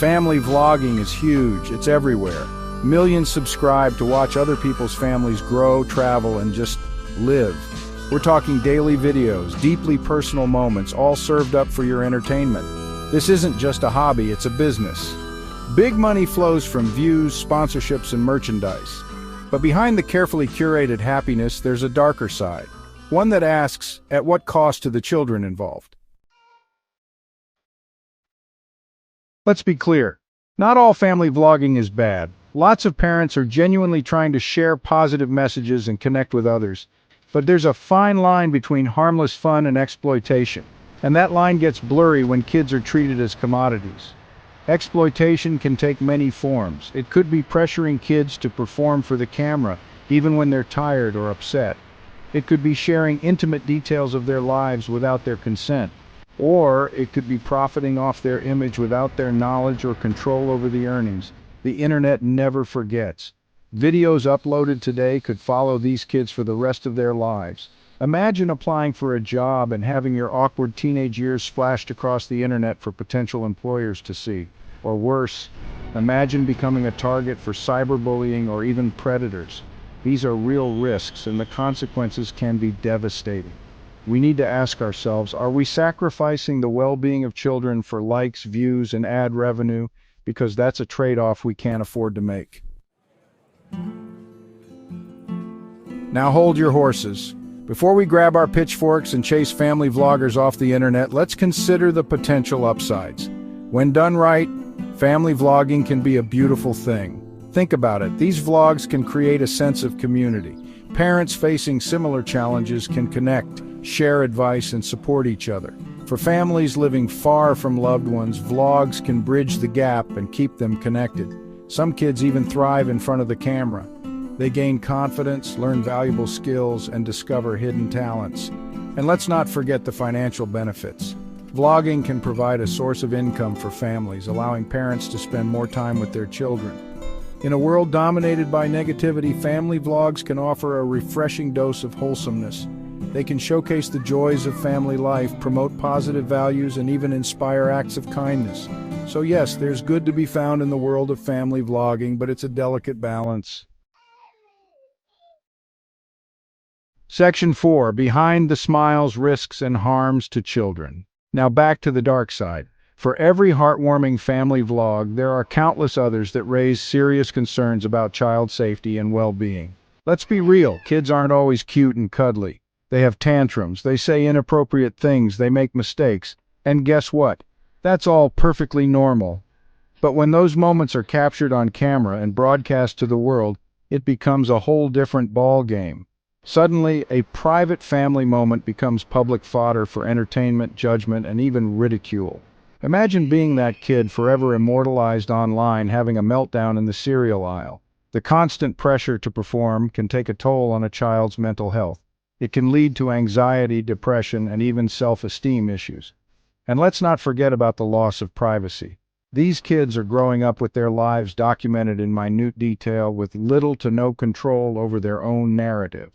Family vlogging is huge, it's everywhere. Millions subscribe to watch other people's families grow, travel, and just live. We're talking daily videos, deeply personal moments, all served up for your entertainment. This isn't just a hobby, it's a business. Big money flows from views, sponsorships, and merchandise. But behind the carefully curated happiness, there's a darker side. One that asks, at what cost to the children involved? Let's be clear. Not all family vlogging is bad. Lots of parents are genuinely trying to share positive messages and connect with others. But there's a fine line between harmless fun and exploitation. And that line gets blurry when kids are treated as commodities. Exploitation can take many forms. It could be pressuring kids to perform for the camera, even when they're tired or upset. It could be sharing intimate details of their lives without their consent. Or it could be profiting off their image without their knowledge or control over the earnings. The internet never forgets. Videos uploaded today could follow these kids for the rest of their lives. Imagine applying for a job and having your awkward teenage years splashed across the internet for potential employers to see. Or worse, imagine becoming a target for cyberbullying or even predators. These are real risks, and the consequences can be devastating. We need to ask ourselves, are we sacrificing the well-being of children for likes, views, and ad revenue? Because that's a trade-off we can't afford to make. Now hold your horses. Before we grab our pitchforks and chase family vloggers off the internet, let's consider the potential upsides. When done right, family vlogging can be a beautiful thing. Think about it. These vlogs can create a sense of community. Parents facing similar challenges can connect, share advice, and support each other. For families living far from loved ones, vlogs can bridge the gap and keep them connected. Some kids even thrive in front of the camera. They gain confidence, learn valuable skills, and discover hidden talents. And let's not forget the financial benefits. Vlogging can provide a source of income for families, allowing parents to spend more time with their children. In a world dominated by negativity, family vlogs can offer a refreshing dose of wholesomeness. They can showcase the joys of family life, promote positive values, and even inspire acts of kindness. So yes, there's good to be found in the world of family vlogging, but it's a delicate balance. Section 4. Behind the smiles, risks, and harms to children. Now back to the dark side. For every heartwarming family vlog, there are countless others that raise serious concerns about child safety and well-being. Let's be real, kids aren't always cute and cuddly. They have tantrums, they say inappropriate things, they make mistakes. And guess what? That's all perfectly normal. But when those moments are captured on camera and broadcast to the world, it becomes a whole different ball game. Suddenly, a private family moment becomes public fodder for entertainment, judgment, and even ridicule. Imagine being that kid forever immortalized online, having a meltdown in the cereal aisle. The constant pressure to perform can take a toll on a child's mental health. It can lead to anxiety, depression, and even self-esteem issues. And let's not forget about the loss of privacy. These kids are growing up with their lives documented in minute detail, with little to no control over their own narrative.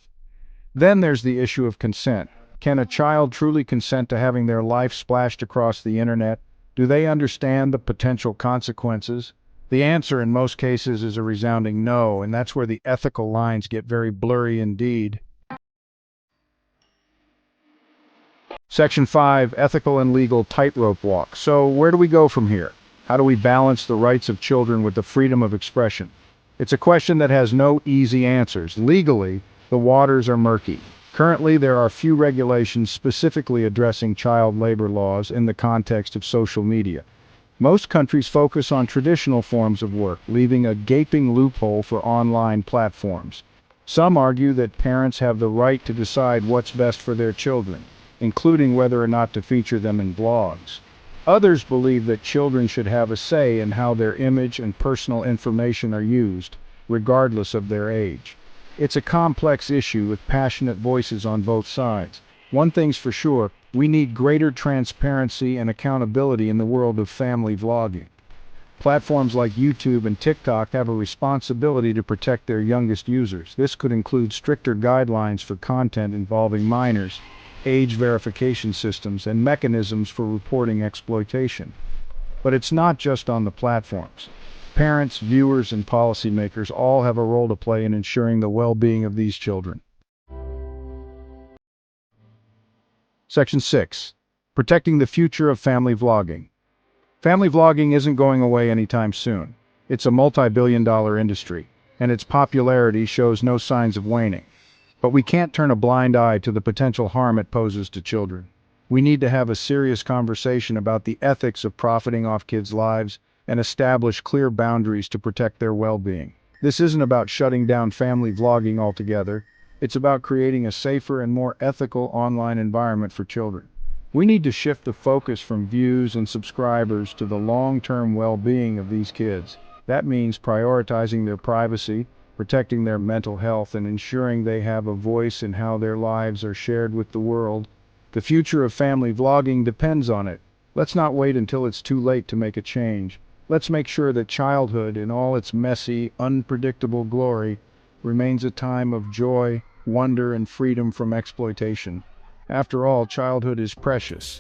Then there's the issue of consent. Can a child truly consent to having their life splashed across the internet? Do they understand the potential consequences? The answer in most cases is a resounding no, and that's where the ethical lines get very blurry indeed. Section 5. Ethical and legal tightrope walk. So where do we go from here? How do we balance the rights of children with the freedom of expression? It's a question that has no easy answers. Legally, the waters are murky. Currently, there are few regulations specifically addressing child labor laws in the context of social media. Most countries focus on traditional forms of work, leaving a gaping loophole for online platforms. Some argue that parents have the right to decide what's best for their children, including whether or not to feature them in blogs. Others believe that children should have a say in how their image and personal information are used, regardless of their age. It's a complex issue with passionate voices on both sides. One thing's for sure, we need greater transparency and accountability in the world of family vlogging. Platforms like YouTube and TikTok have a responsibility to protect their youngest users. This could include stricter guidelines for content involving minors, age verification systems, and mechanisms for reporting exploitation. But it's not just on the platforms. Parents, viewers, and policymakers all have a role to play in ensuring the well-being of these children. Section 6. Protecting the future of family vlogging. Family vlogging isn't going away anytime soon. It's a multi-billion-dollar industry, and its popularity shows no signs of waning. But we can't turn a blind eye to the potential harm it poses to children. We need to have a serious conversation about the ethics of profiting off kids' lives and establish clear boundaries to protect their well-being. This isn't about shutting down family vlogging altogether. It's about creating a safer and more ethical online environment for children. We need to shift the focus from views and subscribers to the long-term well-being of these kids. That means prioritizing their privacy, protecting their mental health, and ensuring they have a voice in how their lives are shared with the world. The future of family vlogging depends on it. Let's not wait until it's too late to make a change. Let's make sure that childhood, in all its messy, unpredictable glory, remains a time of joy, wonder, and freedom from exploitation. After all, childhood is precious,